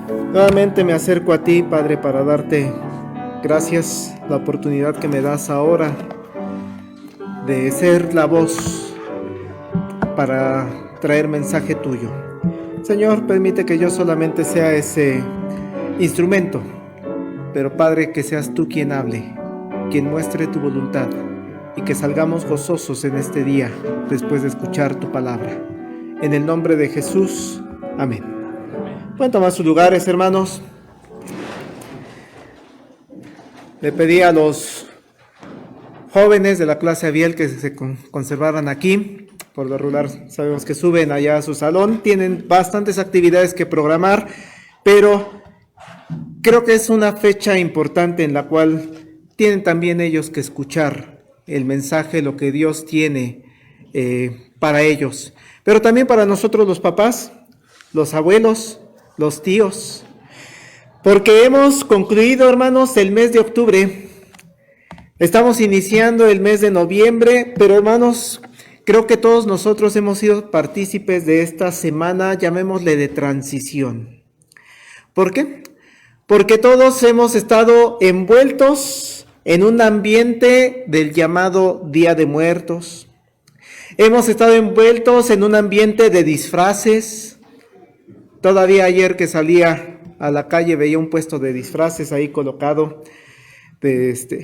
Nuevamente me acerco a ti, Padre, para darte gracias la oportunidad que me das ahora de ser la voz para traer mensaje tuyo. Señor, permite que yo solamente sea ese instrumento, pero Padre, que seas tú quien hable, quien muestre tu voluntad y que salgamos gozosos en este día después de escuchar tu palabra. En el nombre de Jesús, amén. Pueden tomar sus lugares, hermanos. Le pedí a los jóvenes de la clase Abiel que se conservaran aquí. Por lo regular sabemos que suben allá a su salón. Tienen bastantes actividades que programar, pero creo que es una fecha importante en la cual tienen también ellos que escuchar el mensaje, lo que Dios tiene para ellos. Pero también para nosotros los papás, los abuelos, los tíos, porque hemos concluido, hermanos, el mes de octubre. Estamos iniciando el mes de noviembre, pero hermanos, creo que todos nosotros hemos sido partícipes de esta semana, llamémosle de transición. ¿Por qué? Porque todos hemos estado envueltos en un ambiente del llamado Día de Muertos. Hemos estado envueltos en un ambiente de disfraces. Todavía ayer que salía a la calle veía un puesto de disfraces ahí colocado,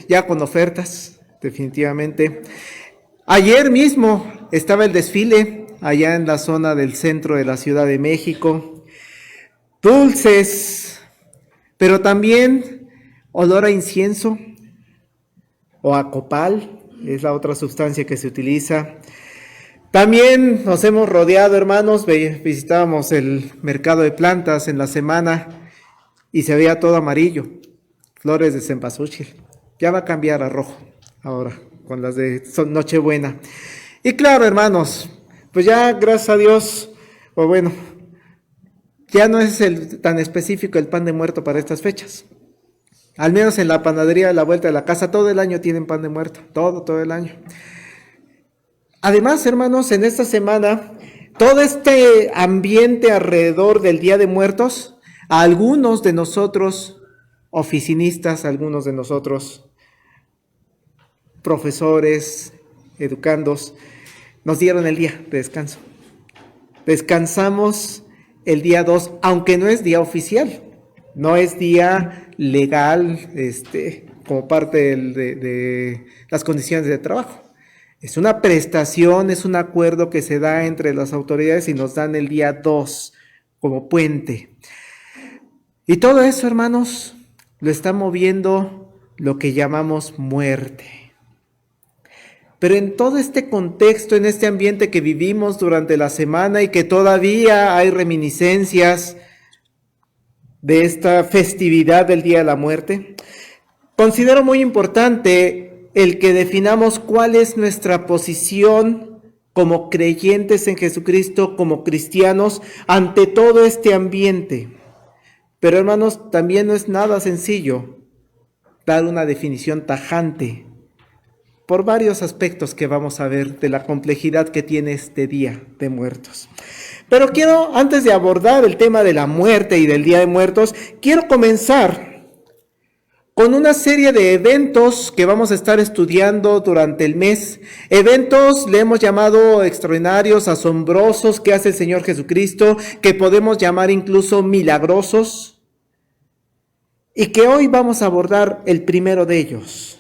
ya con ofertas, definitivamente. Ayer mismo estaba el desfile allá en la zona del centro de la Ciudad de México. Dulces, pero también olor a incienso o a copal, es la otra sustancia que se utiliza. También nos hemos rodeado, hermanos, visitábamos el mercado de plantas en la semana y se veía todo amarillo, flores de cempasúchil. Ya va a cambiar a rojo ahora, con las de Nochebuena. Y claro, hermanos, pues ya gracias a Dios, o bueno, ya no es tan específico el pan de muerto para estas fechas. Al menos en la panadería de la vuelta de la casa, todo el año tienen pan de muerto, todo el año. Además, hermanos, en esta semana, todo este ambiente alrededor del Día de Muertos, a algunos de nosotros, oficinistas, algunos de nosotros, profesores, educandos, nos dieron el día de descanso. Descansamos el día 2, aunque no es día oficial, no es día legal, como parte de las condiciones de trabajo. Es una prestación, es un acuerdo que se da entre las autoridades y nos dan el día 2 como puente. Y todo eso, hermanos, lo está moviendo lo que llamamos muerte. Pero en todo este contexto, en este ambiente que vivimos durante la semana y que todavía hay reminiscencias de esta festividad del Día de la Muerte, considero muy importante el que definamos cuál es nuestra posición como creyentes en Jesucristo, como cristianos, ante todo este ambiente. Pero hermanos, también no es nada sencillo dar una definición tajante por varios aspectos que vamos a ver de la complejidad que tiene este Día de Muertos. Pero quiero, antes de abordar el tema de la muerte y del Día de Muertos, quiero comenzar con una serie de eventos que vamos a estar estudiando durante el mes. Eventos le hemos llamado extraordinarios, asombrosos, que hace el Señor Jesucristo, que podemos llamar incluso milagrosos, y que hoy vamos a abordar el primero de ellos.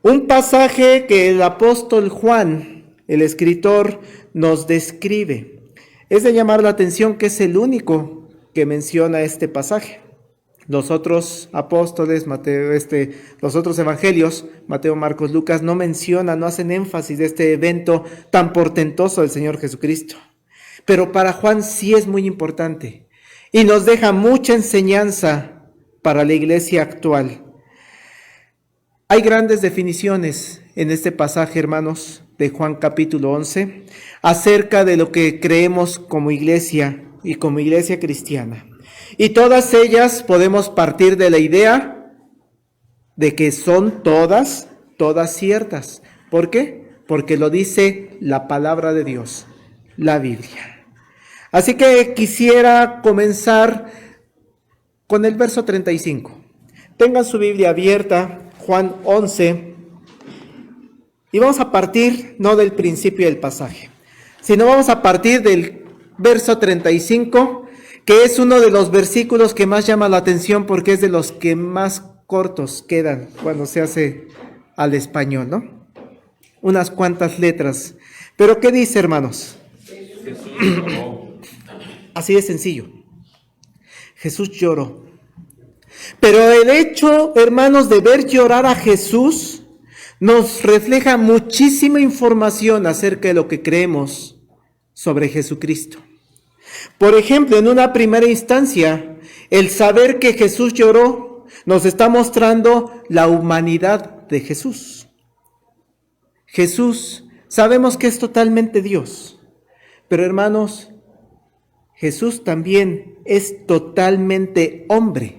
Un pasaje que el apóstol Juan, el escritor, nos describe. Es de llamar la atención que es el único que menciona este pasaje. Los otros apóstoles, los otros evangelios, Mateo, Marcos, Lucas, no mencionan, no hacen énfasis de este evento tan portentoso del Señor Jesucristo. Pero para Juan sí es muy importante y nos deja mucha enseñanza para la iglesia actual. Hay grandes definiciones en este pasaje, hermanos, de Juan capítulo 11, acerca de lo que creemos como iglesia y como iglesia cristiana. Y todas ellas podemos partir de la idea de que son todas ciertas. ¿Por qué? Porque lo dice la palabra de Dios, la Biblia. Así que quisiera comenzar con el verso 35. Tengan su Biblia abierta, Juan 11, y vamos a partir no del principio del pasaje, sino vamos a partir del verso 35, que es uno de los versículos que más llama la atención porque es de los que más cortos quedan cuando se hace al español, ¿no? Unas cuantas letras. Pero ¿qué dice, hermanos? Así de sencillo. Jesús lloró. Pero el hecho, hermanos, de ver llorar a Jesús nos refleja muchísima información acerca de lo que creemos sobre Jesucristo. Por ejemplo, en una primera instancia, el saber que Jesús lloró nos está mostrando la humanidad de Jesús. Jesús, sabemos que es totalmente Dios, pero hermanos, Jesús también es totalmente hombre,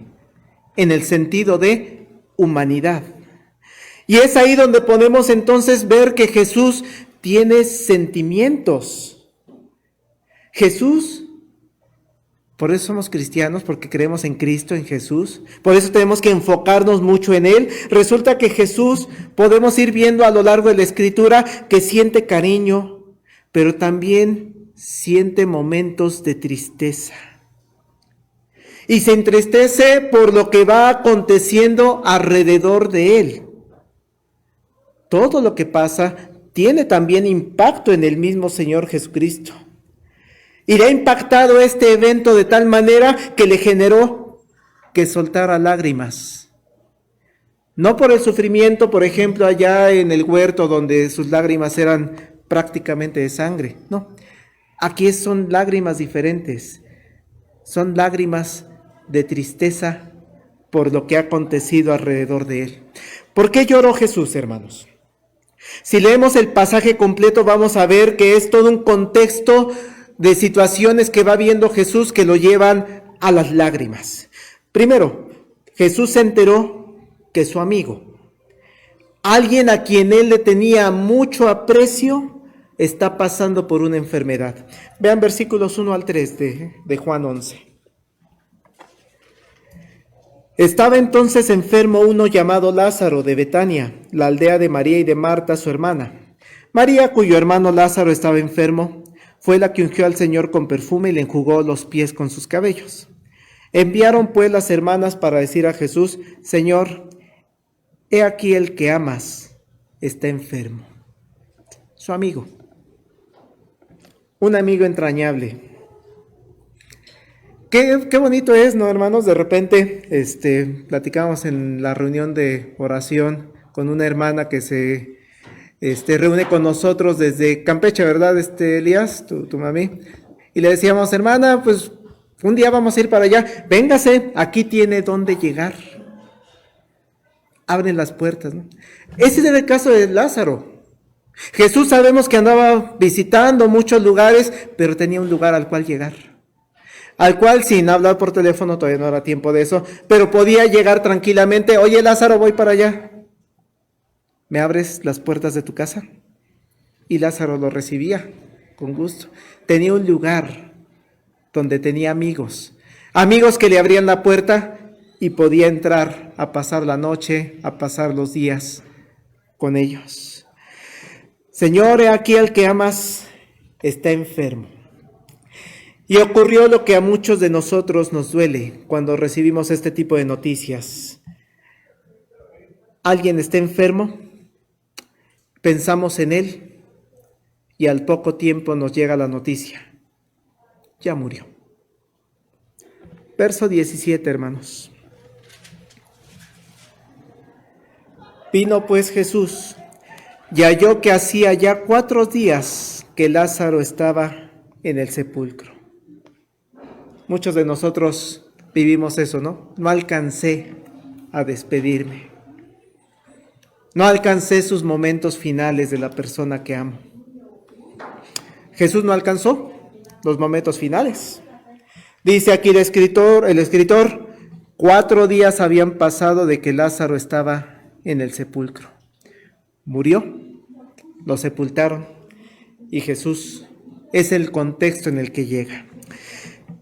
en el sentido de humanidad. Y es ahí donde podemos entonces ver que Jesús tiene sentimientos. Jesús, por eso somos cristianos, porque creemos en Cristo, en Jesús. Por eso tenemos que enfocarnos mucho en Él. Resulta que Jesús, podemos ir viendo a lo largo de la Escritura, que siente cariño, pero también siente momentos de tristeza. Y se entristece por lo que va aconteciendo alrededor de Él. Todo lo que pasa tiene también impacto en el mismo Señor Jesucristo. Y le ha impactado este evento de tal manera que le generó que soltara lágrimas. No por el sufrimiento, por ejemplo, allá en el huerto donde sus lágrimas eran prácticamente de sangre. No, aquí son lágrimas diferentes. Son lágrimas de tristeza por lo que ha acontecido alrededor de él. ¿Por qué lloró Jesús, hermanos? Si leemos el pasaje completo vamos a ver que es todo un contexto de situaciones que va viendo Jesús que lo llevan a las lágrimas. Primero, Jesús se enteró que su amigo, alguien a quien él le tenía mucho aprecio, está pasando por una enfermedad. Vean versículos 1 al 3 de Juan 11. Estaba entonces enfermo uno llamado Lázaro de Betania, la aldea de María y de Marta, su hermana. María, cuyo hermano Lázaro estaba enfermo, fue la que ungió al Señor con perfume y le enjugó los pies con sus cabellos. Enviaron pues las hermanas para decir a Jesús: Señor, he aquí el que amas está enfermo. Su amigo, un amigo entrañable. Qué bonito es, ¿no, hermanos? De repente platicamos en la reunión de oración con una hermana que se reúne con nosotros desde Campeche, ¿verdad, Elías? Tu mami. Y le decíamos: hermana, pues un día vamos a ir para allá. Véngase, aquí tiene dónde llegar. Abren las puertas, ¿no? Ese es el caso de Lázaro. Jesús sabemos que andaba visitando muchos lugares, pero tenía un lugar al cual llegar. Al cual, sin hablar por teléfono, todavía no era tiempo de eso, pero podía llegar tranquilamente. Oye, Lázaro, voy para allá. ¿Me abres las puertas de tu casa? Y Lázaro lo recibía con gusto. Tenía un lugar donde tenía amigos que le abrían la puerta y podía entrar a pasar la noche, a pasar los días con ellos. Señor, he aquí el que amas está enfermo. Y ocurrió lo que a muchos de nosotros nos duele cuando recibimos este tipo de noticias. Alguien está enfermo, pensamos en él y al poco tiempo nos llega la noticia: ya murió. Verso 17, hermanos. Vino pues Jesús y halló que hacía ya 4 días que Lázaro estaba en el sepulcro. Muchos de nosotros vivimos eso, ¿no? No alcancé a despedirme. No alcancé sus momentos finales de la persona que amo. Jesús no alcanzó los momentos finales. Dice aquí el escritor, 4 días habían pasado de que Lázaro estaba en el sepulcro. Murió, lo sepultaron y Jesús es el contexto en el que llega.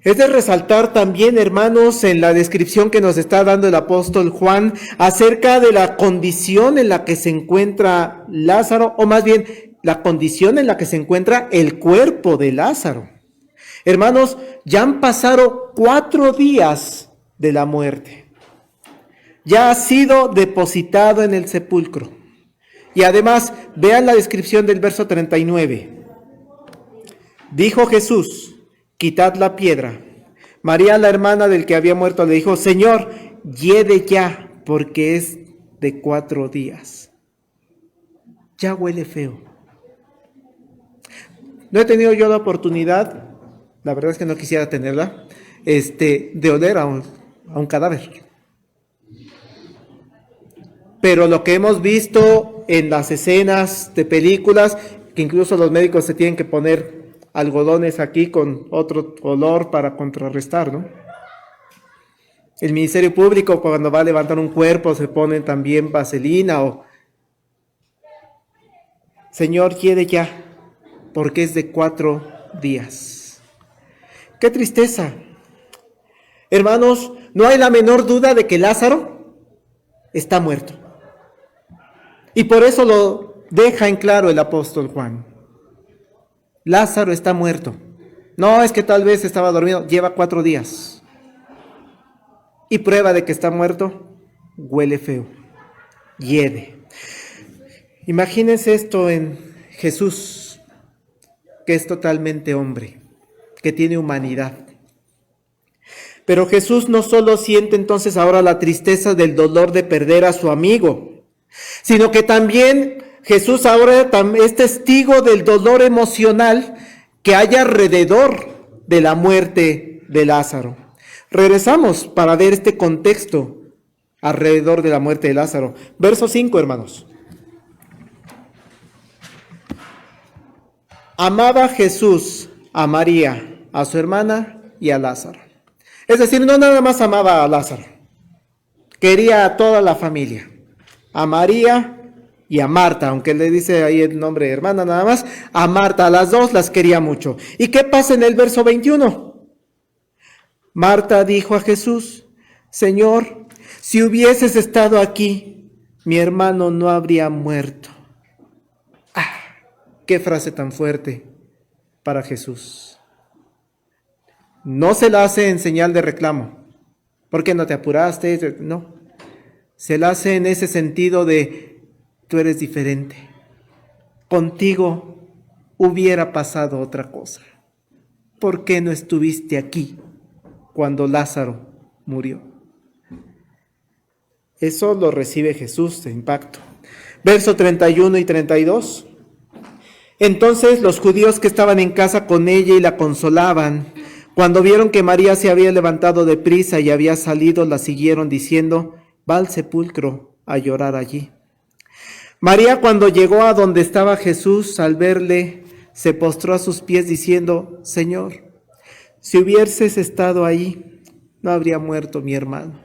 Es de resaltar también, hermanos, en la descripción que nos está dando el apóstol Juan acerca de la condición en la que se encuentra Lázaro, o más bien la condición en la que se encuentra el cuerpo de Lázaro. Hermanos, ya han pasado 4 días de la muerte. Ya ha sido depositado en el sepulcro. Y además, vean la descripción del verso 39. Dijo Jesús: quitad la piedra. María, la hermana del que había muerto, le dijo: Señor, hiede ya, porque es de 4 días. Ya huele feo. No he tenido yo la oportunidad, la verdad es que no quisiera tenerla, de oler a un cadáver. Pero lo que hemos visto en las escenas de películas, que incluso los médicos se tienen que poner algodones aquí con otro olor para contrarrestar, ¿no? El Ministerio Público, cuando va a levantar un cuerpo, se ponen también vaselina o... Señor, hiede ya, porque es de 4 días. ¡Qué tristeza! Hermanos, no hay la menor duda de que Lázaro está muerto. Y por eso lo deja en claro el apóstol Juan. Lázaro está muerto. No es que tal vez estaba dormido, lleva 4 días. Y prueba de que está muerto, huele feo, hiede. Imagínense esto en Jesús, que es totalmente hombre, que tiene humanidad. Pero Jesús no solo siente entonces ahora la tristeza del dolor de perder a su amigo, sino que también Jesús ahora es testigo del dolor emocional que hay alrededor de la muerte de Lázaro. Regresamos para ver este contexto alrededor de la muerte de Lázaro. Verso 5, hermanos. Amaba Jesús a María, a su hermana y a Lázaro. Es decir, no nada más amaba a Lázaro, quería a toda la familia, a María y a Marta, aunque le dice ahí el nombre de hermana nada más, a Marta, a las dos las quería mucho. ¿Y qué pasa en el verso 21? Marta dijo a Jesús: Señor, si hubieses estado aquí, mi hermano no habría muerto. ¡Ah! ¡Qué frase tan fuerte para Jesús! No se la hace en señal de reclamo. ¿Por qué no te apuraste? No. Se la hace en ese sentido de: tú eres diferente. Contigo hubiera pasado otra cosa. ¿Por qué no estuviste aquí cuando Lázaro murió? Eso lo recibe Jesús de impacto. Verso 31 y 32. Entonces los judíos que estaban en casa con ella y la consolaban, cuando vieron que María se había levantado de prisa y había salido, la siguieron diciendo: va al sepulcro a llorar allí. María, cuando llegó a donde estaba Jesús, al verle, se postró a sus pies diciendo: Señor, si hubieses estado ahí, no habría muerto mi hermano.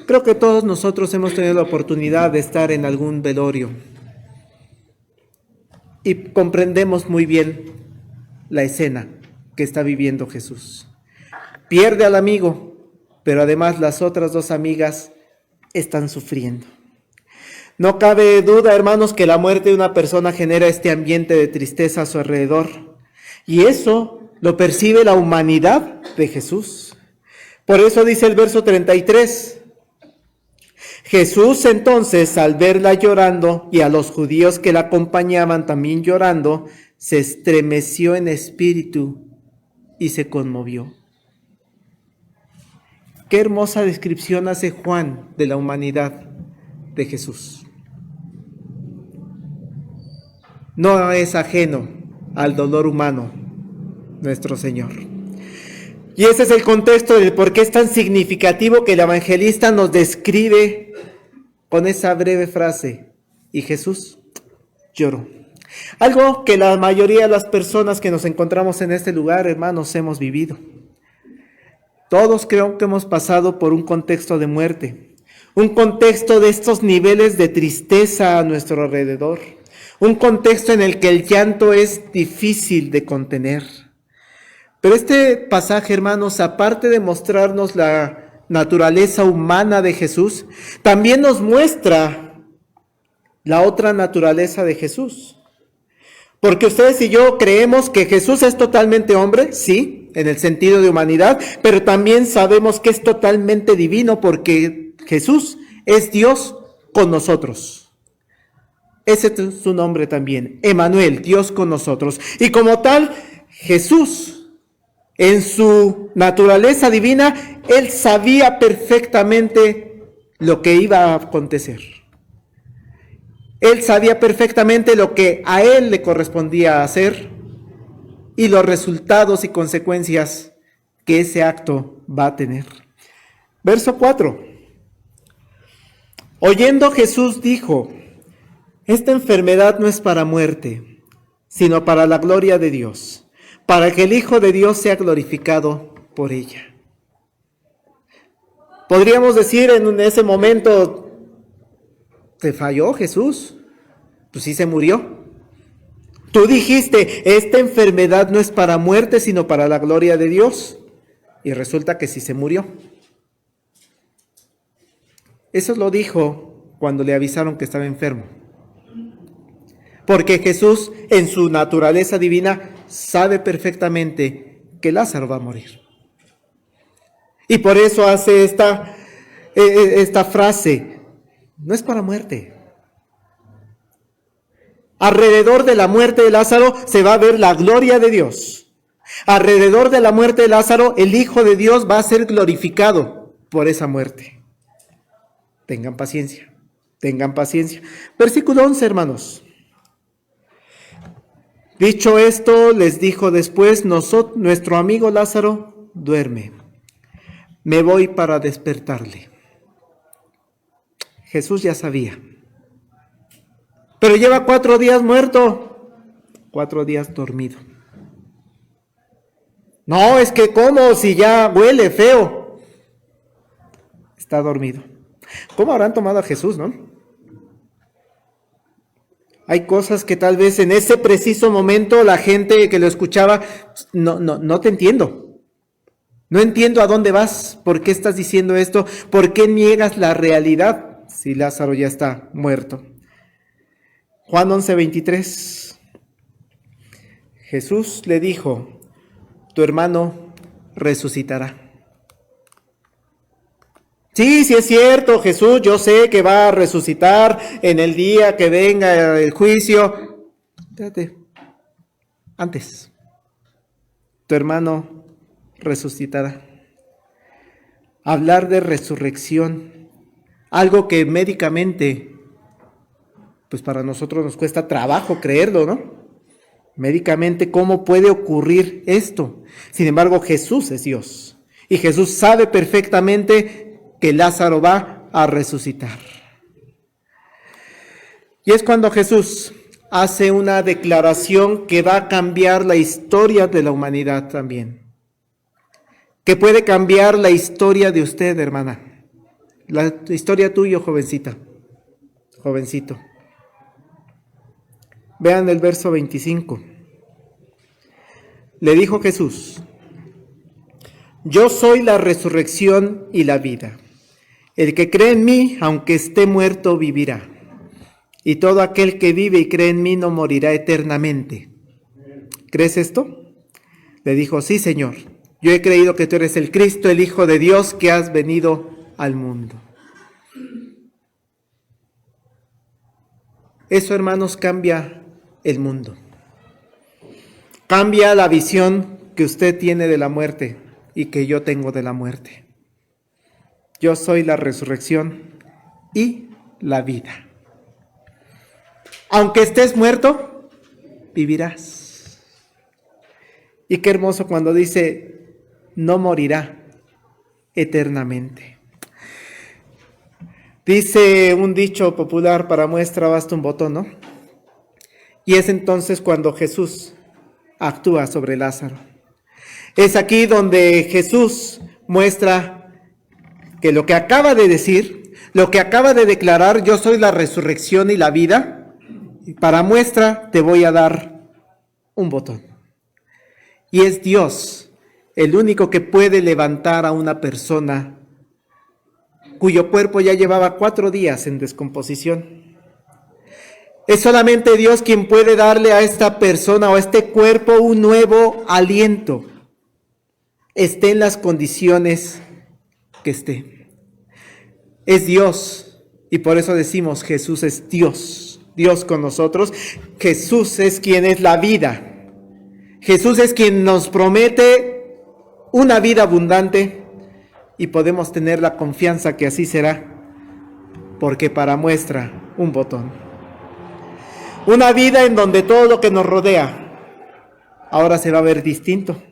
Creo que todos nosotros hemos tenido la oportunidad de estar en algún velorio y comprendemos muy bien la escena que está viviendo Jesús. Pierde al amigo, pero además las otras 2 amigas están sufriendo. No cabe duda, hermanos, que la muerte de una persona genera este ambiente de tristeza a su alrededor. Y eso lo percibe la humanidad de Jesús. Por eso dice el verso 33. Jesús entonces, al verla llorando y a los judíos que la acompañaban también llorando, se estremeció en espíritu y se conmovió. Qué hermosa descripción hace Juan de la humanidad de Jesús. No es ajeno al dolor humano nuestro Señor. Y ese es el contexto del por qué es tan significativo que el evangelista nos describe con esa breve frase: y Jesús lloró. Algo que la mayoría de las personas que nos encontramos en este lugar, hermanos, hemos vivido. Todos creo que hemos pasado por un contexto de muerte, un contexto de estos niveles de tristeza a nuestro alrededor, un contexto en el que el llanto es difícil de contener. Pero este pasaje, hermanos, aparte de mostrarnos la naturaleza humana de Jesús, también nos muestra la otra naturaleza de Jesús. Porque ustedes y yo creemos que Jesús es totalmente hombre, sí, en el sentido de humanidad, pero también sabemos que es totalmente divino porque Jesús es Dios con nosotros. Ese es su nombre también, Emmanuel, Dios con nosotros. Y como tal, Jesús, en su naturaleza divina, Él sabía perfectamente lo que iba a acontecer. Él sabía perfectamente lo que a Él le correspondía hacer y los resultados y consecuencias que ese acto va a tener. Verso 4. Oyendo Jesús dijo: esta enfermedad no es para muerte, sino para la gloria de Dios, para que el Hijo de Dios sea glorificado por ella. Podríamos decir en ese momento: ¿te falló Jesús? Pues sí se murió. Tú dijiste, esta enfermedad no es para muerte, sino para la gloria de Dios. Y resulta que sí se murió. Eso lo dijo cuando le avisaron que estaba enfermo. Porque Jesús, en su naturaleza divina, sabe perfectamente que Lázaro va a morir. Y por eso hace esta frase: no es para muerte. Alrededor de la muerte de Lázaro se va a ver la gloria de Dios. Alrededor de la muerte de Lázaro, el Hijo de Dios va a ser glorificado por esa muerte. Tengan paciencia, tengan paciencia. Versículo 11, hermanos. Dicho esto, les dijo después: nuestro amigo Lázaro duerme. Me voy para despertarle. Jesús ya sabía. Pero lleva 4 días muerto, 4 días dormido. No, es que ¿cómo? Si ya huele feo. Está dormido. ¿Cómo habrán tomado a Jesús, no? Hay cosas que tal vez en ese preciso momento la gente que lo escuchaba, no te entiendo. No entiendo a dónde vas, por qué estás diciendo esto, por qué niegas la realidad si Lázaro ya está muerto. Juan 11:23. Jesús le dijo: tu hermano resucitará. Sí, es cierto, Jesús, yo sé que va a resucitar en el día que venga el juicio. Espérate, antes, tu hermano resucitará. Hablar de resurrección, algo que médicamente, pues para nosotros nos cuesta trabajo creerlo, ¿no? Médicamente, ¿cómo puede ocurrir esto? Sin embargo, Jesús es Dios. Y Jesús sabe perfectamente que Lázaro va a resucitar. Y es cuando Jesús hace una declaración que va a cambiar la historia de la humanidad también. Que puede cambiar la historia de usted, hermana. La historia tuya, jovencita, jovencito. Vean el verso 25. Le dijo Jesús: yo soy la resurrección y la vida. El que cree en mí, aunque esté muerto, vivirá. Y todo aquel que vive y cree en mí no morirá eternamente. ¿Crees esto? Le dijo: sí, Señor. Yo he creído que tú eres el Cristo, el Hijo de Dios, que has venido al mundo. Eso, hermanos, cambia el mundo. Cambia la visión que usted tiene de la muerte y que yo tengo de la muerte. Yo soy la resurrección y la vida. Aunque estés muerto, vivirás. Y qué hermoso cuando dice: no morirá eternamente. Dice un dicho popular: para muestra basta un botón, ¿no? Y es entonces cuando Jesús actúa sobre Lázaro. Es aquí donde Jesús muestra que lo que acaba de decir, lo que acaba de declarar: yo soy la resurrección y la vida, y para muestra te voy a dar un botón. Y es Dios el único que puede levantar a una persona cuyo cuerpo ya llevaba 4 días en descomposición. Es solamente Dios quien puede darle a esta persona o a este cuerpo un nuevo aliento, esté en las condiciones que esté. Es Dios, y por eso decimos Jesús es Dios, Dios con nosotros. Jesús es quien es la vida. Jesús es quien nos promete una vida abundante, y podemos tener la confianza que así será, porque para muestra un botón. Una vida en donde todo lo que nos rodea ahora se va a ver distinto.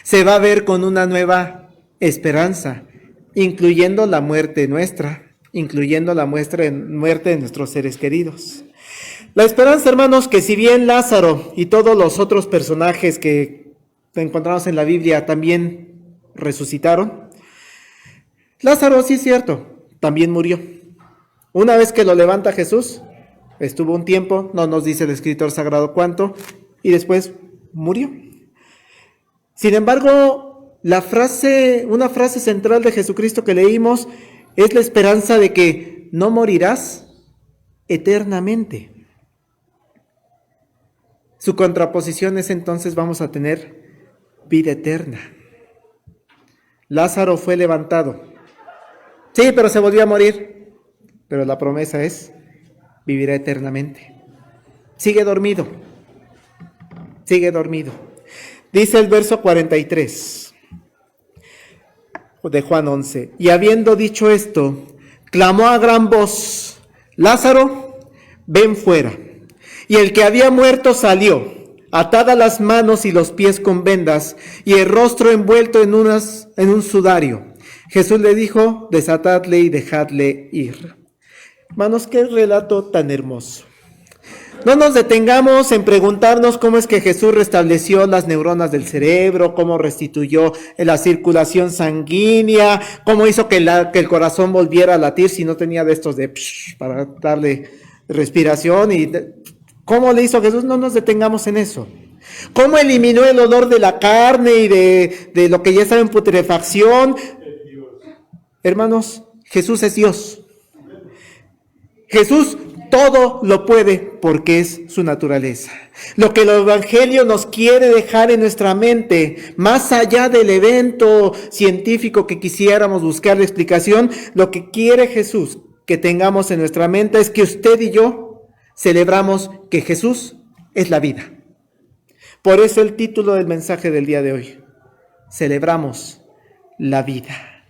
Se va a ver con una nueva esperanza, incluyendo la muerte nuestra, incluyendo la muerte de nuestros seres queridos. La esperanza, hermanos, que si bien Lázaro y todos los otros personajes que encontramos en la Biblia también resucitaron, Lázaro, sí es cierto, también murió. Una vez que lo levanta Jesús, estuvo un tiempo, no nos dice el escritor sagrado cuánto, y después murió. Sin embargo, una frase central de Jesucristo que leímos es la esperanza de que no morirás eternamente. Su contraposición es entonces vamos a tener vida eterna. Lázaro fue levantado. Sí, pero se volvió a morir. Pero la promesa es, vivirá eternamente. Sigue dormido. Sigue dormido. Dice el verso 43 de Juan 11. Y habiendo dicho esto, clamó a gran voz, Lázaro, ven fuera. Y el que había muerto salió, atadas las manos y los pies con vendas, y el rostro envuelto en un sudario. Jesús le dijo, desatadle y dejadle ir. Hermanos, qué relato tan hermoso. No nos detengamos en preguntarnos cómo es que Jesús restableció las neuronas del cerebro, cómo restituyó la circulación sanguínea, cómo hizo que el corazón volviera a latir si no tenía de estos para darle respiración. Y ¿cómo le hizo Jesús? No nos detengamos en eso. ¿Cómo eliminó el olor de la carne y de lo que ya estaba en putrefacción? Hermanos, Jesús es Dios. Jesús todo lo puede porque es su naturaleza. Lo que el Evangelio nos quiere dejar en nuestra mente, más allá del evento científico que quisiéramos buscar la explicación, lo que quiere Jesús que tengamos en nuestra mente es que usted y yo celebramos que Jesús es la vida. Por eso el título del mensaje del día de hoy, celebramos la vida.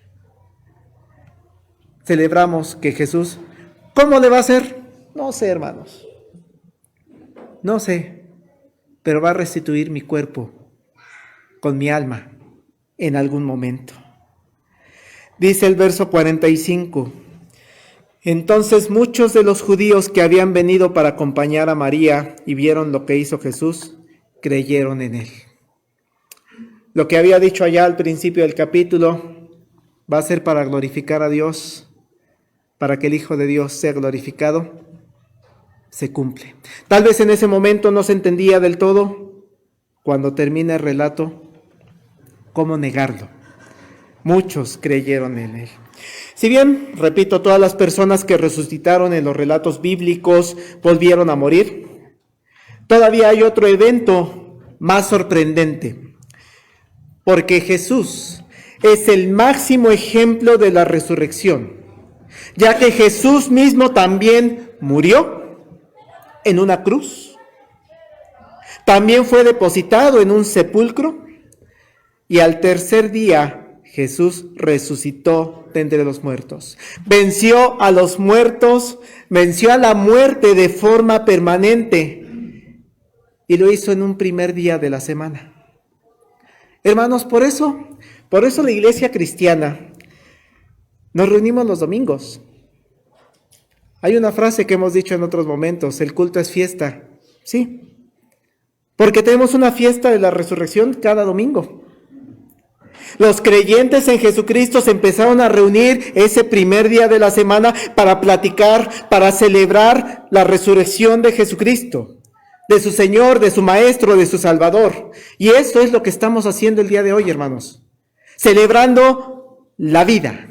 Celebramos que Jesús, ¿cómo le va a hacer? No sé, hermanos. No sé, pero va a restituir mi cuerpo con mi alma en algún momento. Dice el verso 45. Entonces muchos de los judíos que habían venido para acompañar a María y vieron lo que hizo Jesús, creyeron en él. Lo que había dicho allá al principio del capítulo va a ser para glorificar a Dios, para que el Hijo de Dios sea glorificado, se cumple. Tal vez en ese momento no se entendía del todo. Cuando termina el relato, ¿cómo negarlo? Muchos creyeron en él. Si bien, repito, todas las personas que resucitaron en los relatos bíblicos volvieron a morir, todavía hay otro evento más sorprendente, porque Jesús es el máximo ejemplo de la resurrección, ya que Jesús mismo también murió en una cruz, también fue depositado en un sepulcro, y al tercer día Jesús resucitó de entre los muertos. Venció a los muertos, venció a la muerte de forma permanente, y lo hizo en un primer día de la semana. Hermanos, por eso la iglesia cristiana nos reunimos los domingos. Hay una frase que hemos dicho en otros momentos, el culto es fiesta. Sí, porque tenemos una fiesta de la resurrección cada domingo. Los creyentes en Jesucristo se empezaron a reunir ese primer día de la semana para platicar, para celebrar la resurrección de Jesucristo. de su Señor, de su Maestro, de su Salvador. Y esto es lo que estamos haciendo el día de hoy, hermanos, celebrando la vida.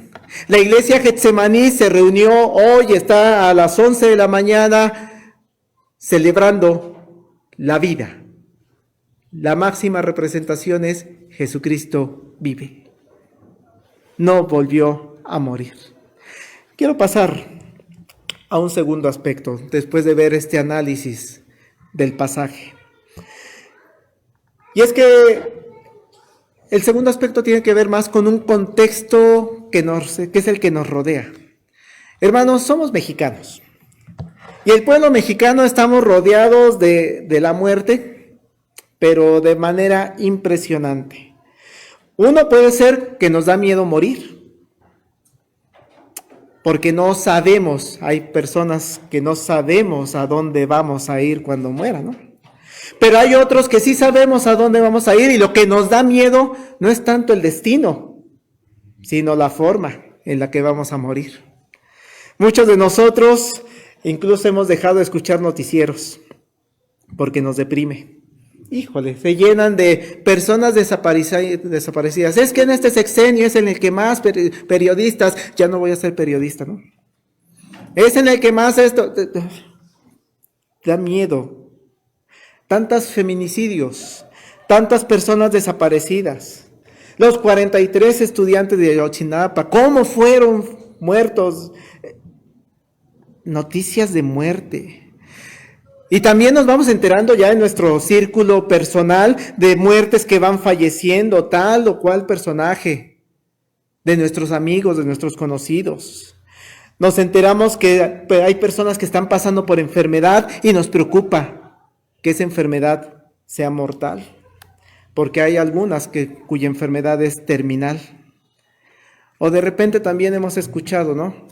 La iglesia Getsemaní se reunió hoy, está a las 11 de la mañana, celebrando la vida. La máxima representación es Jesucristo vive. No volvió a morir. Quiero pasar a un segundo aspecto, después de ver este análisis del pasaje. Y es que el segundo aspecto tiene que ver más con un contexto que es el que nos rodea. Hermanos, somos mexicanos. Y el pueblo mexicano estamos rodeados de la muerte, pero de manera impresionante. Uno puede ser que nos da miedo morir, porque no sabemos, hay personas que no sabemos a dónde vamos a ir cuando muera, ¿no? Pero hay otros que sí sabemos a dónde vamos a ir y lo que nos da miedo no es tanto el destino, sino la forma en la que vamos a morir. Muchos de nosotros incluso hemos dejado de escuchar noticieros porque nos deprime. Híjole, se llenan de personas desaparecidas. Es que en este sexenio es en el que más periodistas, ya no voy a ser periodista, ¿no? Es en el que más esto, da miedo. Tantos feminicidios, tantas personas desaparecidas. Los 43 estudiantes de Ayotzinapa, ¿cómo fueron muertos? Noticias de muerte. Y también nos vamos enterando ya en nuestro círculo personal de muertes que van falleciendo, tal o cual personaje, de nuestros amigos, de nuestros conocidos. Nos enteramos que hay personas que están pasando por enfermedad y nos preocupa que esa enfermedad sea mortal, porque hay algunas cuya enfermedad es terminal. O de repente también hemos escuchado, ¿no?,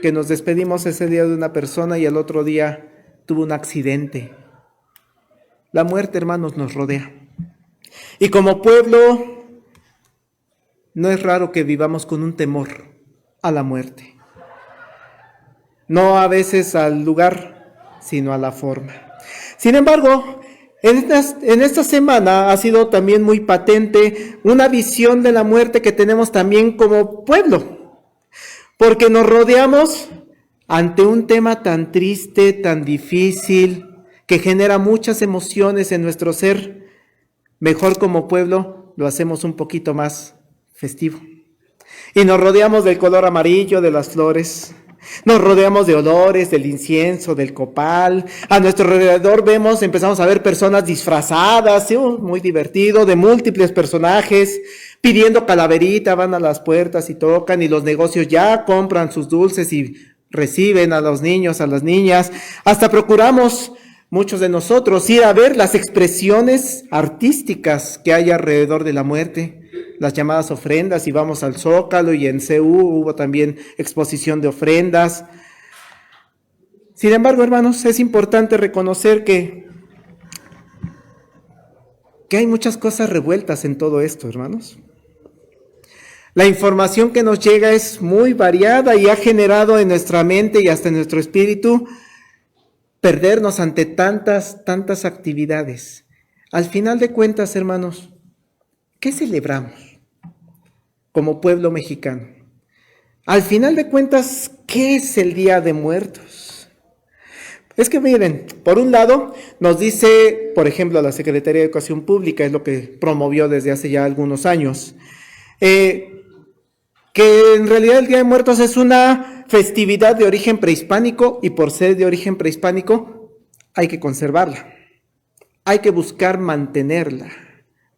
que nos despedimos ese día de una persona y el otro día tuvo un accidente. La muerte, hermanos, nos rodea. Y como pueblo, no es raro que vivamos con un temor a la muerte. No a veces al lugar, sino a la forma. Sin embargo, en esta semana ha sido también muy patente una visión de la muerte que tenemos también como pueblo, porque nos rodeamos ante un tema tan triste, tan difícil, que genera muchas emociones en nuestro ser. Mejor como pueblo lo hacemos un poquito más festivo. Y nos rodeamos del color amarillo de las flores, nos rodeamos de olores, del incienso, del copal. A nuestro alrededor empezamos a ver personas disfrazadas, ¿sí?, muy divertido, de múltiples personajes, pidiendo calaverita, van a las puertas y tocan, y los negocios ya compran sus dulces y reciben a los niños, a las niñas. Hasta procuramos, muchos de nosotros, ir a ver las expresiones artísticas que hay alrededor de la muerte, las llamadas ofrendas, y vamos al Zócalo, y en CU hubo también exposición de ofrendas. Sin embargo, hermanos, es importante reconocer que hay muchas cosas revueltas en todo esto, hermanos. La información que nos llega es muy variada y ha generado en nuestra mente y hasta en nuestro espíritu perdernos ante tantas actividades. Al final de cuentas, hermanos, ¿qué celebramos como pueblo mexicano? Al final de cuentas, ¿qué es el Día de Muertos? Es que miren, por un lado nos dice, por ejemplo, la Secretaría de Educación Pública, es lo que promovió desde hace ya algunos años, que en realidad el Día de Muertos es una festividad de origen prehispánico, y por ser de origen prehispánico hay que conservarla, hay que buscar mantenerla,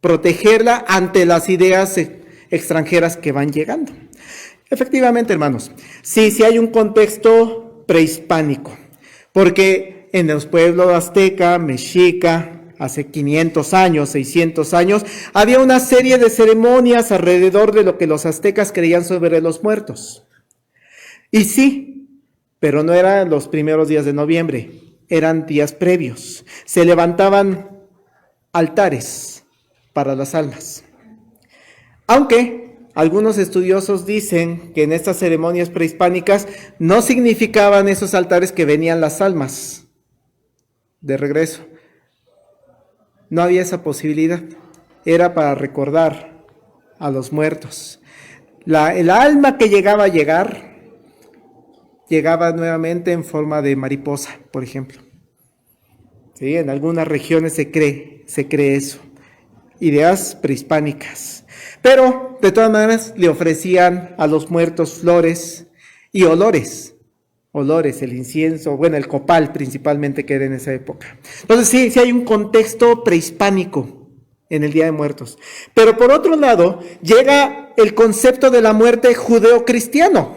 protegerla ante las ideas extranjeras que van llegando. Efectivamente, hermanos, sí hay un contexto prehispánico, porque en los pueblos azteca, mexica, hace 500 años, 600 años, había una serie de ceremonias alrededor de lo que los aztecas creían sobre los muertos. Y sí, pero no eran los primeros días de noviembre, eran días previos. Se levantaban altares para las almas. Aunque algunos estudiosos dicen que en estas ceremonias prehispánicas no significaban esos altares que venían las almas de regreso, No había esa posibilidad. Era para recordar a los muertos. El alma que llegaba a llegar, llegaba nuevamente en forma de mariposa, por ejemplo. ¿Sí? En algunas regiones se cree eso. Ideas prehispánicas. Pero, de todas maneras, le ofrecían a los muertos flores y olores. Olores, el incienso, bueno, el copal principalmente que era en esa época. Entonces sí hay un contexto prehispánico en el Día de Muertos. Pero por otro lado, llega el concepto de la muerte judeocristiano.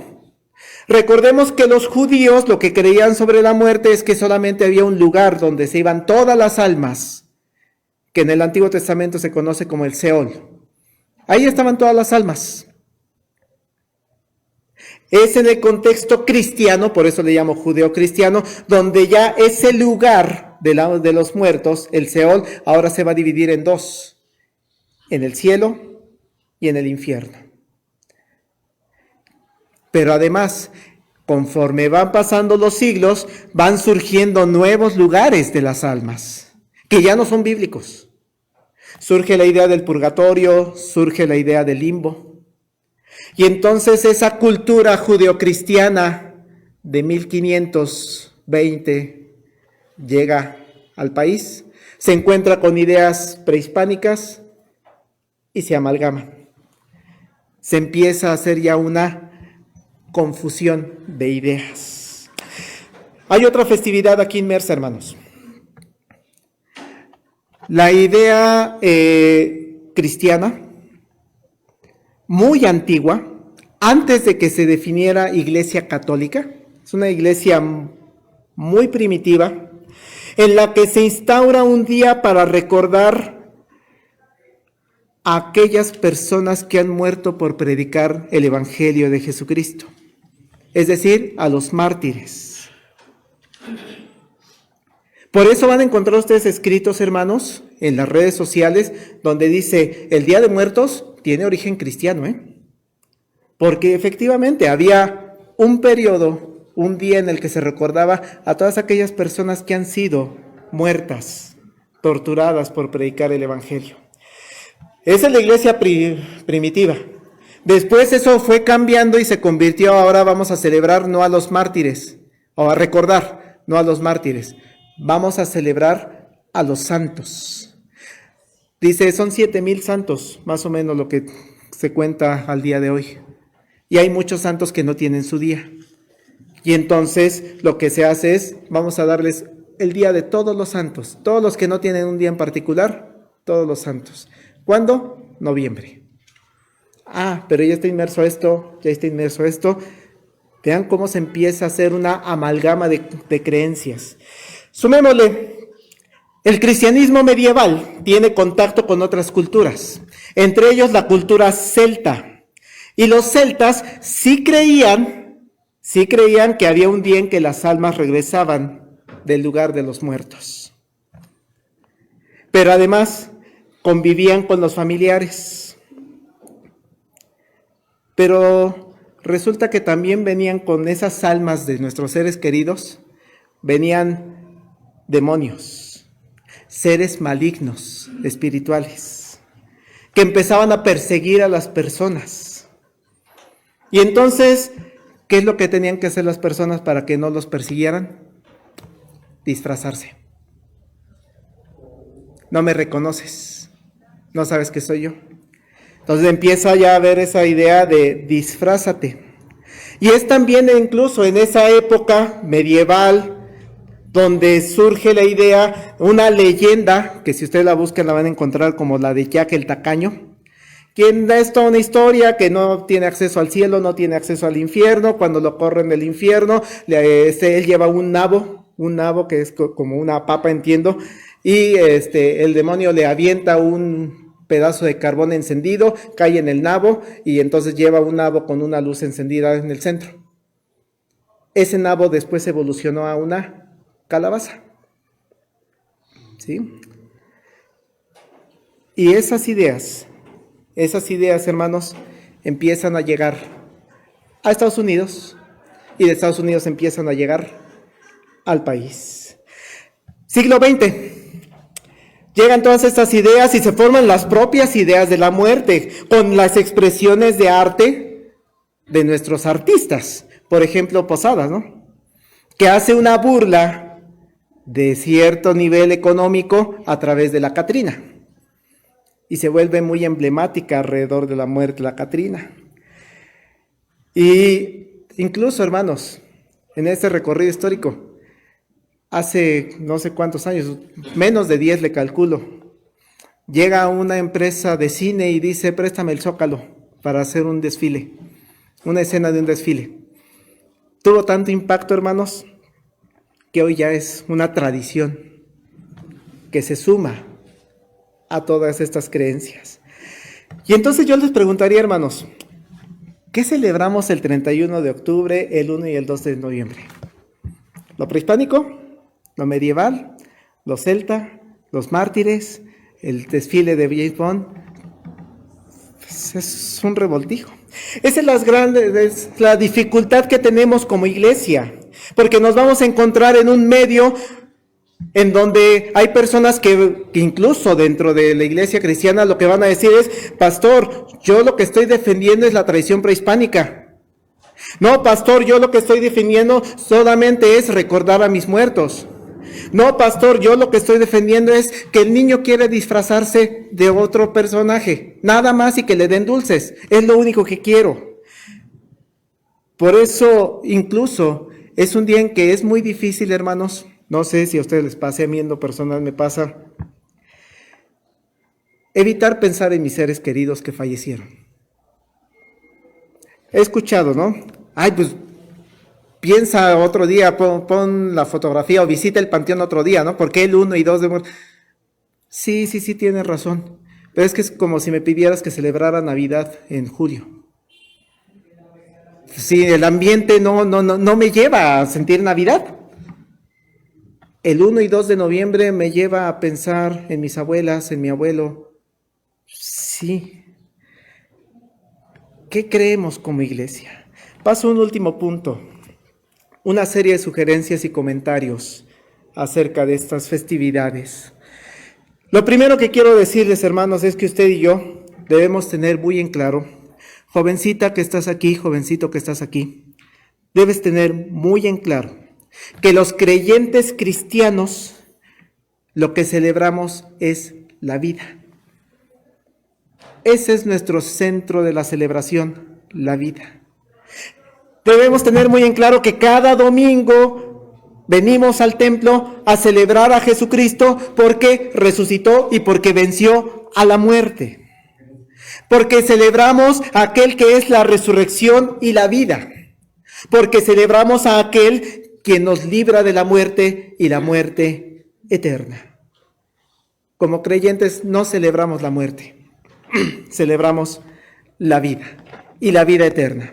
Recordemos que los judíos lo que creían sobre la muerte es que solamente había un lugar donde se iban todas las almas, que en el Antiguo Testamento se conoce como el Seol. Ahí estaban todas las almas. Es en el contexto cristiano, por eso le llamo judeo-cristiano, donde ya ese lugar de los muertos, el Seol, ahora se va a dividir en dos, en el cielo y en el infierno. Pero además, conforme van pasando los siglos, van surgiendo nuevos lugares de las almas, que ya no son bíblicos. Surge la idea del purgatorio, surge la idea del limbo. Y entonces esa cultura judeocristiana de 1520 llega al país, se encuentra con ideas prehispánicas y se amalgaman. Se empieza a hacer ya una confusión de ideas. Hay otra festividad aquí inmersa, hermanos. La idea cristiana, muy antigua, antes de que se definiera Iglesia Católica, es una iglesia muy primitiva, en la que se instaura un día para recordar a aquellas personas que han muerto por predicar el Evangelio de Jesucristo, es decir, a los mártires. Por eso van a encontrar ustedes escritos, hermanos, en las redes sociales, donde dice, el Día de Muertos tiene origen cristiano, porque efectivamente había un periodo, un día en el que se recordaba a todas aquellas personas que han sido muertas, torturadas por predicar el Evangelio. Esa es la iglesia primitiva. Después eso fue cambiando y se convirtió, ahora vamos a celebrar no a los mártires, o a recordar, no a los mártires, vamos a celebrar a los santos. Dice, son 7,000 santos, más o menos lo que se cuenta al día de hoy. Y hay muchos santos que no tienen su día. Y entonces lo que se hace es, vamos a darles el día de todos los santos. Todos los que no tienen un día en particular, todos los santos. ¿Cuándo? Noviembre. Pero ya está inmerso esto, ya está inmerso esto. Vean cómo se empieza a hacer una amalgama de creencias. Sumémosle, el cristianismo medieval tiene contacto con otras culturas, entre ellos la cultura celta. Y los celtas sí creían que había un día en que las almas regresaban del lugar de los muertos. Pero además convivían con los familiares. Pero resulta que también venían con esas almas de nuestros seres queridos, venían demonios, seres malignos, espirituales, que empezaban a perseguir a las personas. Y entonces, ¿qué es lo que tenían que hacer las personas para que no los persiguieran? Disfrazarse. No me reconoces, no sabes que soy yo. Entonces empieza ya a haber esa idea de disfrázate. Y es también incluso en esa época medieval donde surge la idea, una leyenda, que si ustedes la buscan la van a encontrar como la de Jack el Tacaño, quien es toda una historia que no tiene acceso al cielo, no tiene acceso al infierno. Cuando lo corren del infierno, él lleva un nabo que es como una papa, entiendo, y el demonio le avienta un pedazo de carbón encendido, cae en el nabo y entonces lleva un nabo con una luz encendida en el centro. Ese nabo después evolucionó a una calabaza. ¿Sí? Y esas ideas, hermanos, empiezan a llegar a Estados Unidos y de Estados Unidos empiezan a llegar al país. Siglo XX. Llegan todas estas ideas y se forman las propias ideas de la muerte, con las expresiones de arte de nuestros artistas. Por ejemplo, Posadas, ¿no? Que hace una burla de cierto nivel económico a través de la Catrina. Y se vuelve muy emblemática alrededor de la muerte de la Catrina. Y incluso, hermanos, en este recorrido histórico, hace no sé cuántos años, menos de 10 le calculo, llega una empresa de cine y dice, préstame el Zócalo para hacer un desfile, una escena de un desfile. Tuvo tanto impacto, hermanos, que hoy ya es una tradición que se suma a todas estas creencias. Y entonces yo les preguntaría, hermanos, ¿qué celebramos el 31 de octubre, el 1 y el 2 de noviembre? ¿Lo prehispánico? ¿Lo medieval? ¿Lo celta? ¿Los mártires? ¿El desfile de James Bond? Pues es un revoltijo. Esa es la dificultad que tenemos como iglesia, porque nos vamos a encontrar en un medio en donde hay personas que incluso dentro de la iglesia cristiana lo que van a decir es, pastor, yo lo que estoy defendiendo es la tradición prehispánica. No, pastor, yo lo que estoy defendiendo solamente es recordar a mis muertos. No, pastor, yo lo que estoy defendiendo es que el niño quiere disfrazarse de otro personaje, nada más y que le den dulces, es lo único que quiero. Por eso, incluso, es un día en que es muy difícil, hermanos, no sé si a ustedes les pase, a mí en lo personal me pasa, evitar pensar en mis seres queridos que fallecieron. He escuchado, ¿no? Ay, pues piensa otro día, pon la fotografía o visita el panteón otro día, ¿no? ¿Por qué el 1 y 2 de muerte? Sí, tienes razón. Pero es que es como si me pidieras que celebrara Navidad en julio. Sí, el ambiente no me lleva a sentir Navidad. El 1 y 2 de noviembre me lleva a pensar en mis abuelas, en mi abuelo. Sí. ¿Qué creemos como iglesia? Paso a un último punto. Una serie de sugerencias y comentarios acerca de estas festividades. Lo primero que quiero decirles, hermanos, es que usted y yo debemos tener muy en claro, jovencita que estás aquí, jovencito que estás aquí, debes tener muy en claro que los creyentes cristianos lo que celebramos es la vida. Ese es nuestro centro de la celebración, la vida. Debemos tener muy en claro que cada domingo venimos al templo a celebrar a Jesucristo porque resucitó y porque venció a la muerte. Porque celebramos a aquel que es la resurrección y la vida. Porque celebramos a aquel quien nos libra de la muerte y la muerte eterna. Como creyentes no celebramos la muerte, celebramos la vida y la vida eterna.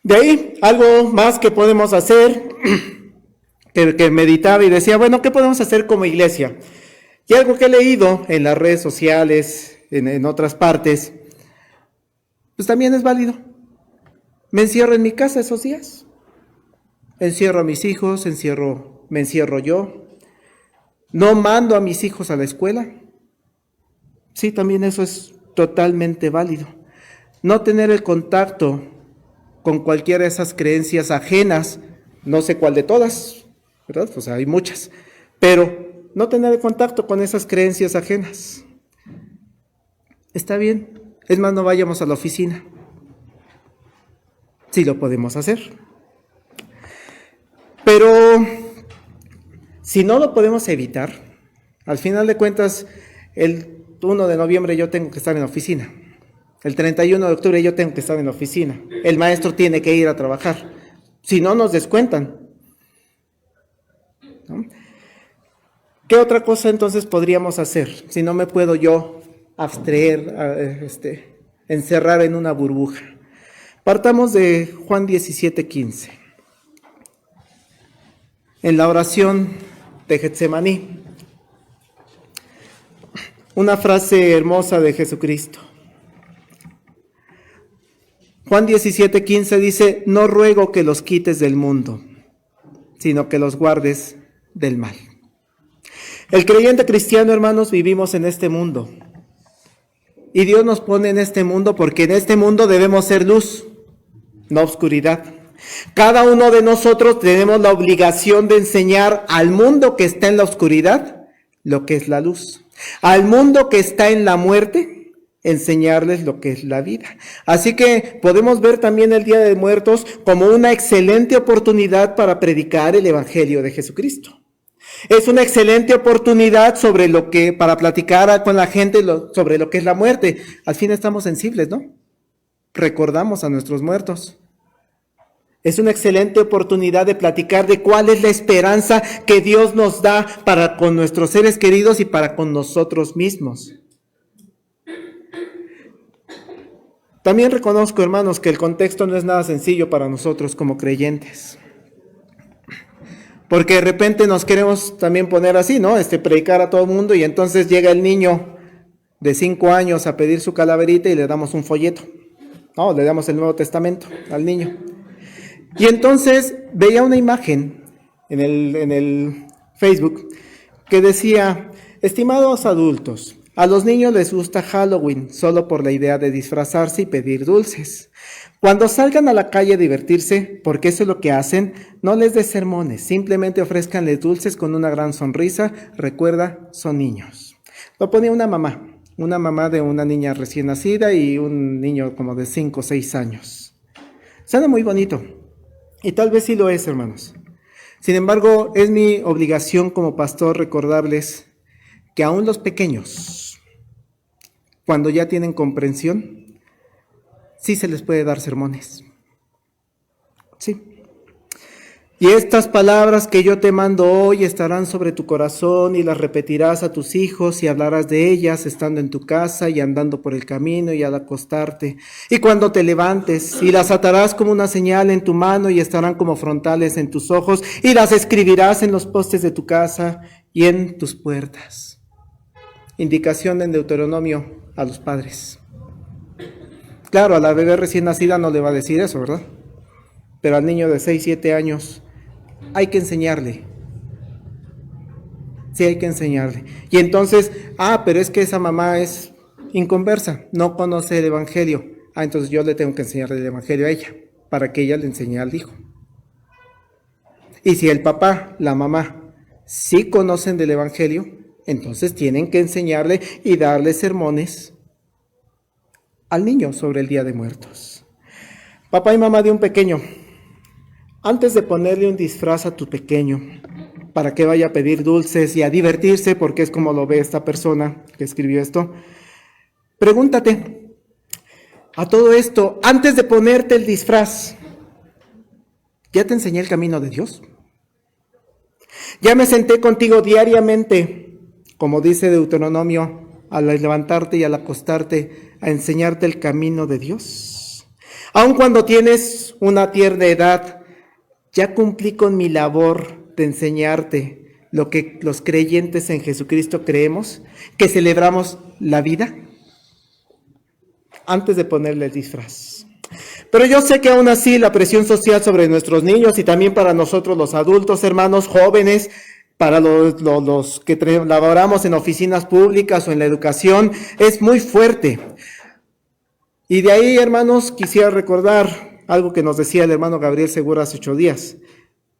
De ahí, algo más que podemos hacer, que meditaba y decía, bueno, ¿qué podemos hacer como iglesia? Y algo que he leído en las redes sociales, en otras partes, pues también es válido. Me encierro en mi casa esos días. Encierro a mis hijos, me encierro yo. No mando a mis hijos a la escuela. Sí, también eso es totalmente válido. No tener el contacto con cualquiera de esas creencias ajenas, no sé cuál de todas, ¿verdad? O sea, hay muchas, pero no tener el contacto con esas creencias ajenas. Está bien, es más, no vayamos a la oficina. Sí lo podemos hacer. Pero si no lo podemos evitar, al final de cuentas, el 1 de noviembre yo tengo que estar en la oficina. El 31 de octubre yo tengo que estar en la oficina. El maestro tiene que ir a trabajar. Si no, nos descuentan. ¿No? ¿Qué otra cosa entonces podríamos hacer? Si no me puedo yo abstraer, encerrar en una burbuja. Partamos de Juan 17:15. En la oración de Getsemaní. Una frase hermosa de Jesucristo. Juan 17:15 dice, no ruego que los quites del mundo, sino que los guardes del mal. El creyente cristiano, hermanos, vivimos en este mundo. Y Dios nos pone en este mundo porque en este mundo debemos ser luz, no oscuridad. Cada uno de nosotros tenemos la obligación de enseñar al mundo que está en la oscuridad lo que es la luz. Al mundo que está en la muerte, enseñarles lo que es la vida. Así que podemos ver también el Día de Muertos como una excelente oportunidad para predicar el Evangelio de Jesucristo. Es una excelente oportunidad para platicar con la gente sobre lo que es la muerte. Al fin estamos sensibles, ¿no? Recordamos a nuestros muertos. Es una excelente oportunidad de platicar de cuál es la esperanza que Dios nos da para con nuestros seres queridos y para con nosotros mismos. También reconozco, hermanos, que el contexto no es nada sencillo para nosotros como creyentes. Porque de repente nos queremos también poner así, ¿no? Predicar a todo el mundo y entonces llega el niño de 5 años a pedir su calaverita y le damos un folleto. No, le damos el Nuevo Testamento al niño. Y entonces veía una imagen en el Facebook que decía: estimados adultos, a los niños les gusta Halloween solo por la idea de disfrazarse y pedir dulces. Cuando salgan a la calle a divertirse, porque eso es lo que hacen, no les des sermones, simplemente ofrézcanles dulces con una gran sonrisa. Recuerda, son niños. Lo ponía una mamá de una niña recién nacida y un niño como de 5 o 6 años. Suena muy bonito. Y tal vez sí lo es, hermanos. Sin embargo, es mi obligación como pastor recordarles que aún los pequeños, cuando ya tienen comprensión, sí se les puede dar sermones. Sí. Y estas palabras que yo te mando hoy estarán sobre tu corazón y las repetirás a tus hijos y hablarás de ellas estando en tu casa y andando por el camino y al acostarte. Y cuando te levantes, y las atarás como una señal en tu mano y estarán como frontales en tus ojos y las escribirás en los postes de tu casa y en tus puertas. Indicación en Deuteronomio a los padres. Claro, a la bebé recién nacida no le va a decir eso, ¿verdad? Pero al niño de 6, 7 años hay que enseñarle. Sí, hay que enseñarle. Y entonces, pero es que esa mamá es inconversa, no conoce el Evangelio. Entonces yo le tengo que enseñarle el Evangelio a ella, para que ella le enseñe al hijo. Y si el papá, la mamá, sí conocen del Evangelio, entonces tienen que enseñarle y darle sermones al niño sobre el Día de Muertos. Papá y mamá de un pequeño, antes de ponerle un disfraz a tu pequeño, para que vaya a pedir dulces y a divertirse, porque es como lo ve esta persona que escribió esto, pregúntate, a todo esto, antes de ponerte el disfraz, ¿ya te enseñé el camino de Dios? ¿Ya me senté contigo diariamente, como dice Deuteronomio, al levantarte y al acostarte, a enseñarte el camino de Dios? Aun cuando tienes una tierna edad, ya cumplí con mi labor de enseñarte lo que los creyentes en Jesucristo creemos, que celebramos la vida, antes de ponerle el disfraz. Pero yo sé que aún así la presión social sobre nuestros niños y también para nosotros los adultos, hermanos jóvenes, para los que laboramos en oficinas públicas o en la educación, es muy fuerte. Y de ahí, hermanos, quisiera recordar algo que nos decía el hermano Gabriel Segura hace 8 días.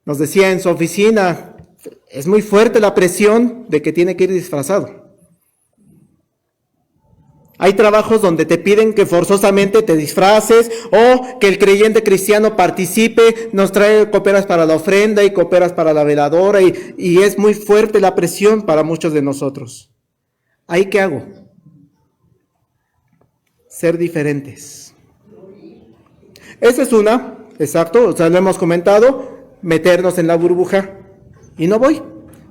Nos decía en su oficina, es muy fuerte la presión de que tiene que ir disfrazado. Hay trabajos donde te piden que forzosamente te disfraces o que el creyente cristiano participe, nos trae cooperas para la ofrenda y cooperas para la veladora y es muy fuerte la presión para muchos de nosotros. ¿Ahí qué hago? Ser diferentes. Esa es una, exacto, o sea, lo hemos comentado, meternos en la burbuja y no voy.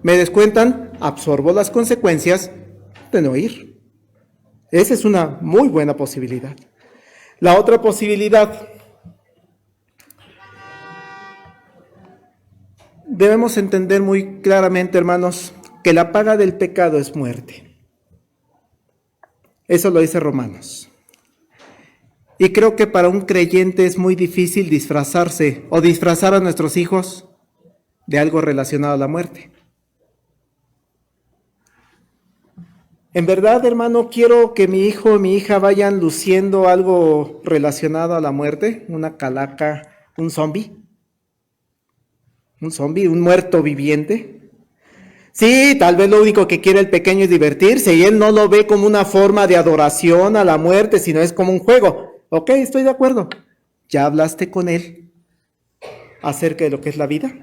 Me descuentan, absorbo las consecuencias de no ir. Esa es una muy buena posibilidad. La otra posibilidad, debemos entender muy claramente, hermanos, que la paga del pecado es muerte. Eso lo dice Romanos. Y creo que para un creyente es muy difícil disfrazarse o disfrazar a nuestros hijos de algo relacionado a la muerte. En verdad, hermano, quiero que mi hijo o mi hija vayan luciendo algo relacionado a la muerte, una calaca, un zombie, un muerto viviente. Sí, tal vez lo único que quiere el pequeño es divertirse y él no lo ve como una forma de adoración a la muerte, sino es como un juego. Ok, estoy de acuerdo. ¿Ya hablaste con él acerca de lo que es la vida?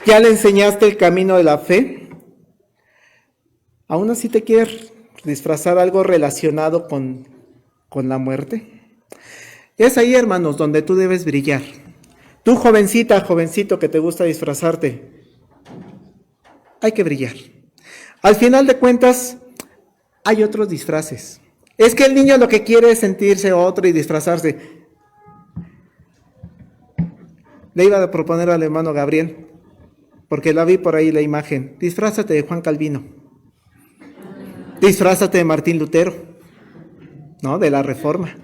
¿Ya le enseñaste el camino de la fe? ¿Aún así te quieres disfrazar algo relacionado con la muerte? Es ahí, hermanos, donde tú debes brillar. Tú, jovencita, jovencito que te gusta disfrazarte, hay que brillar. Al final de cuentas, hay otros disfraces. Es que el niño lo que quiere es sentirse otro y disfrazarse. Le iba a proponer al hermano Gabriel, porque la vi por ahí la imagen. Disfrázate de Juan Calvino. Disfrázate de Martín Lutero, ¿no? De la Reforma.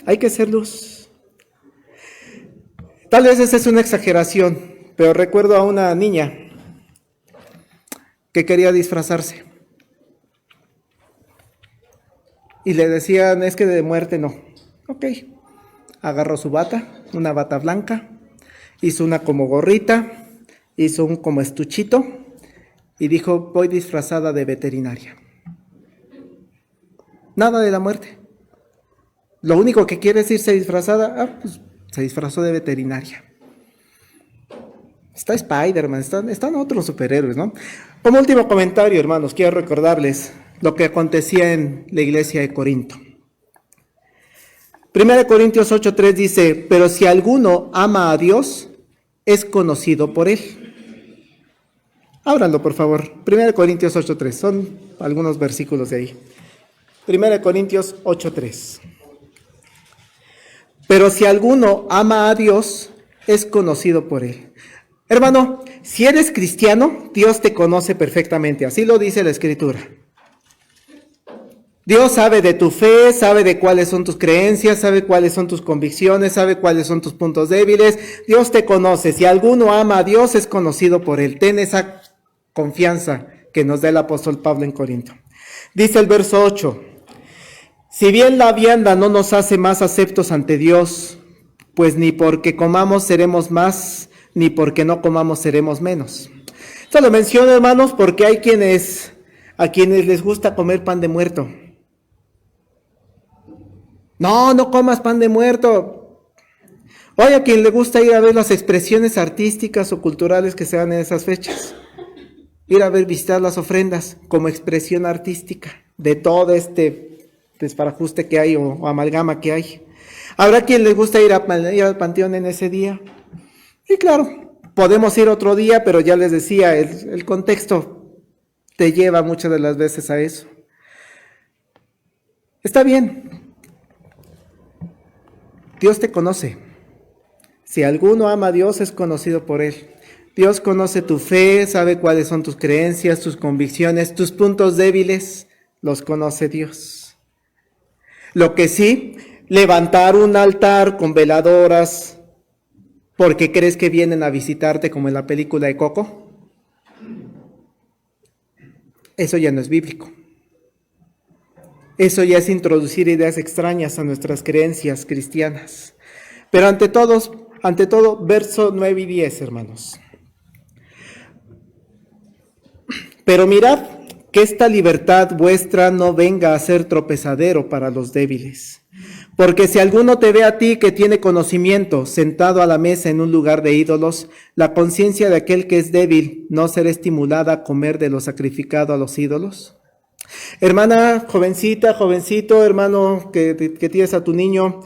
Hay que ser luz. Tal vez esa es una exageración, pero recuerdo a una niña que quería disfrazarse. Y le decían, es que de muerte no. Ok. Agarró su bata, una bata blanca, hizo una como gorrita, hizo un como estuchito y dijo, voy disfrazada de veterinaria. Nada de la muerte. Lo único que quiere es irse disfrazada, pues se disfrazó de veterinaria. Está Spider-Man, están otros superhéroes, ¿no? Como último comentario, hermanos, quiero recordarles lo que acontecía en la iglesia de Corinto. 1 Corintios 8:3 dice, pero si alguno ama a Dios, es conocido por él. Ábranlo, por favor. 1 Corintios 8:3, son algunos versículos de ahí. 1 Corintios 8:3. Pero si alguno ama a Dios, es conocido por él. Hermano, si eres cristiano, Dios te conoce perfectamente, así lo dice la Escritura. Dios sabe de tu fe, sabe de cuáles son tus creencias, sabe cuáles son tus convicciones, sabe cuáles son tus puntos débiles. Dios te conoce. Si alguno ama a Dios, es conocido por él. Ten esa confianza que nos da el apóstol Pablo en Corinto. Dice el verso 8, si bien la vianda no nos hace más aceptos ante Dios, pues ni porque comamos seremos más, ni porque no comamos seremos menos. Esto lo menciono, hermanos, porque hay a quienes les gusta comer pan de muerto. No comas pan de muerto. Oye, a quien le gusta ir a ver las expresiones artísticas o culturales que se dan en esas fechas. Ir a visitar las ofrendas como expresión artística de todo este desbarajuste que hay o amalgama que hay. Habrá quien le gusta ir al panteón en ese día. Y claro, podemos ir otro día, pero ya les decía, el contexto te lleva muchas de las veces a eso. Está bien. Dios te conoce. Si alguno ama a Dios, es conocido por él. Dios conoce tu fe, sabe cuáles son tus creencias, tus convicciones, tus puntos débiles, los conoce Dios. Lo que sí, levantar un altar con veladoras porque crees que vienen a visitarte como en la película de Coco, eso ya no es bíblico. Eso ya es introducir ideas extrañas a nuestras creencias cristianas. Pero ante todo, verso 9 y 10, hermanos. Pero mirad que esta libertad vuestra no venga a ser tropezadero para los débiles. Porque si alguno te ve a ti que tiene conocimiento sentado a la mesa en un lugar de ídolos, la conciencia de aquel que es débil no será estimulada a comer de lo sacrificado a los ídolos. Hermana, jovencita, jovencito, hermano que tienes a tu niño,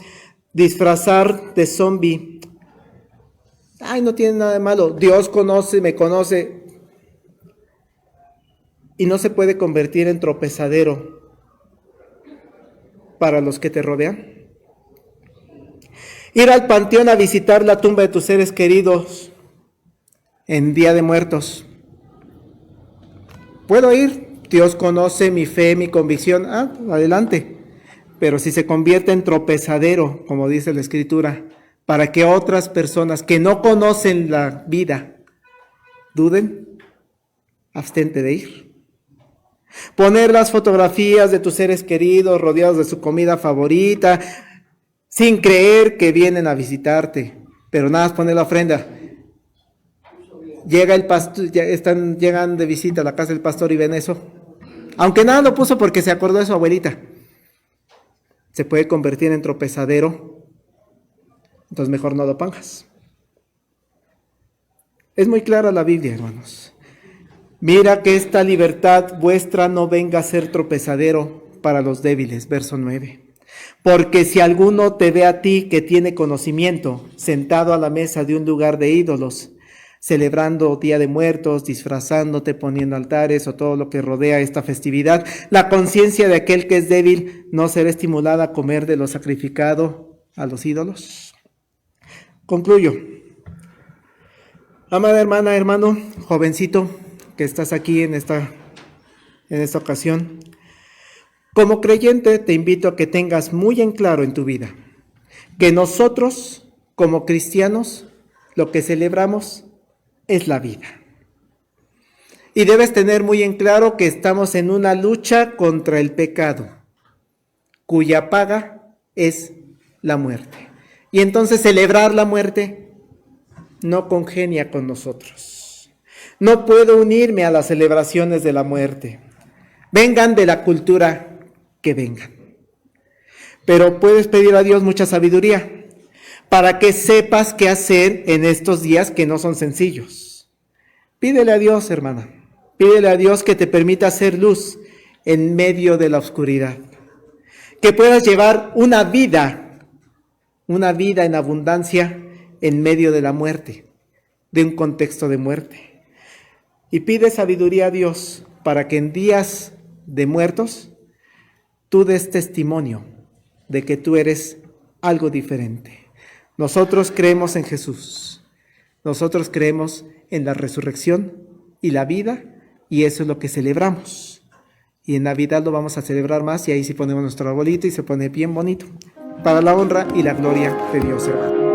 disfrazar de zombie. Ay, no tiene nada de malo. Dios conoce, me conoce. Y no se puede convertir en tropezadero para los que te rodean. Ir al panteón a visitar la tumba de tus seres queridos en Día de Muertos. ¿Puedo ir? Dios conoce mi fe, mi convicción. Adelante. Pero si se convierte en tropezadero, como dice la Escritura, para que otras personas que no conocen la vida duden, abstente de ir. Poner las fotografías de tus seres queridos rodeados de su comida favorita, sin creer que vienen a visitarte, pero nada más poner la ofrenda. Llega el pastor, llegan de visita a la casa del pastor y ven eso. Aunque nada lo puso porque se acordó de su abuelita. Se puede convertir en tropezadero. Entonces mejor no lo pongas. Es muy clara la Biblia, hermanos. Mira que esta libertad vuestra no venga a ser tropezadero para los débiles. Verso 9. Porque si alguno te ve a ti que tiene conocimiento, sentado a la mesa de un lugar de ídolos, celebrando Día de Muertos, disfrazándote, poniendo altares o todo lo que rodea esta festividad, la conciencia de aquel que es débil no será estimulada a comer de lo sacrificado a los ídolos. Concluyo. Amada hermana, hermano, jovencito que estás aquí en esta ocasión, como creyente te invito a que tengas muy en claro en tu vida que nosotros, como cristianos, lo que celebramos es la vida. Y debes tener muy en claro que estamos en una lucha contra el pecado, cuya paga es la muerte. Y entonces celebrar la muerte no congenia con nosotros. No puedo unirme a las celebraciones de la muerte. Vengan de la cultura que vengan. Pero puedes pedir a Dios mucha sabiduría para que sepas qué hacer en estos días que no son sencillos. Pídele a Dios, hermana. Pídele a Dios que te permita hacer luz en medio de la oscuridad. Que puedas llevar una vida en abundancia en medio de la muerte, de un contexto de muerte. Y pide sabiduría a Dios para que en días de muertos tú des testimonio de que tú eres algo diferente. Nosotros creemos en Jesús. Nosotros creemos en la resurrección y la vida, y eso es lo que celebramos. Y en Navidad lo vamos a celebrar más, y ahí sí ponemos nuestro arbolito y se pone bien bonito, para la honra y la gloria de Dios, hermano.